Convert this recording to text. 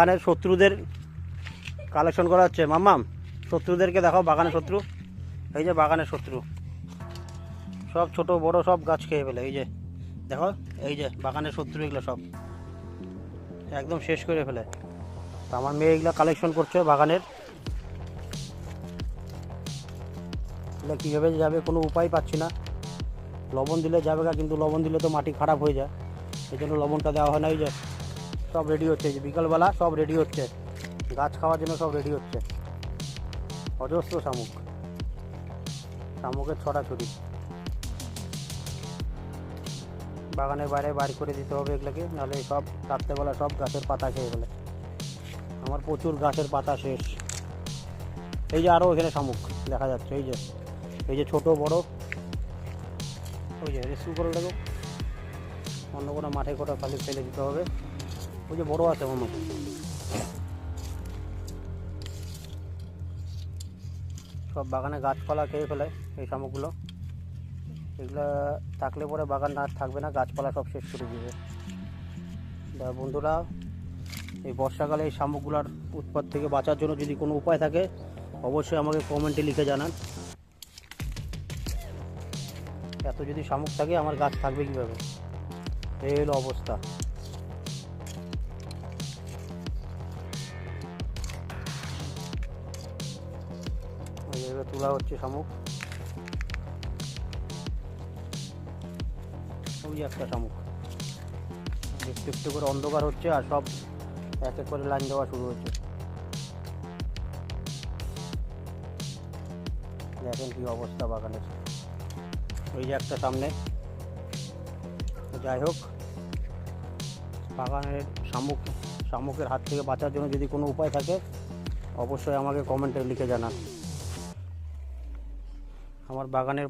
বাগানের শত্রুদের কালেকশন করা হচ্ছে। মাম্মাম, শত্রুদেরকে দেখাও, বাগানের শত্রু। এই যে বাগানের শত্রু, সব ছোট বড় সব গাছ খেয়ে ফেলে। এই যে দেখো, এই যে বাগানের শত্রু, এগুলো সব একদম শেষ করে ফেলে। তো আমার মেয়ে এগুলো কালেকশন করছে বাগানের। এগুলো কীভাবে যাবে কোনো উপায় পাচ্ছি না। লবণ দিলে যাবে না, কিন্তু লবণ দিলে তো মাটি খারাপ হয়ে যায়, এই জন্য লবণটা দেওয়া হয় না। এই যে সব রেডি হচ্ছে, এই যে বিকালবেলা সব রেডি হচ্ছে, গাছ খাওয়ার জন্য সব রেডি হচ্ছে। অজস্র শামুক, শামুকের ছড়াছড়ি। বাগানের বাইরে বাইর করে দিতে হবে এগুলোকে, নাহলে সব রাত্রেবেলা সব গাছের পাতা খেয়ে ফেলে। আমার প্রচুর গাছের পাতা শেষ। এই যে আরও এখানে শামুক দেখা যাচ্ছে, এই যে ছোট বড়। ওই যে রেস্কিউ করে দেখো, অন্য কোনো মাঠে কোটা খালি ফেলে দিতে হবে। ওই যে বড় আছে আমার, সব বাগানে গাছপালা খেয়ে ফেলে এই শামুকগুলো। এগুলো থাকলে পরে বাগান আর থাকবে না, গাছপালা সব শেষ করে দিবে। বন্ধুরা, এই বর্ষাকালে এই শামুকগুলোর উৎপাত থেকে বাঁচার জন্য যদি কোনো উপায় থাকে অবশ্যই আমাকে কমেন্টে লিখে জানান। এত যদি শামুক থাকে আমার গাছ থাকবে কীভাবে? এই হলো অবস্থা। এইভাবে তোলা হচ্ছে শামুক। ওই একটা শামুক, একটু একটু করে অন্ধকার হচ্ছে আর সব এক এক করে লাইন দেওয়া শুরু হচ্ছে। দেখেন কি অবস্থা বাগানের। ওই যে একটা সামনে। যাই হোক, বাগানের শামুকের হাত থেকে বাঁচার জন্য যদি কোনো উপায় থাকে অবশ্যই আমাকে কমেন্টে লিখে জানান। আমার বাগানের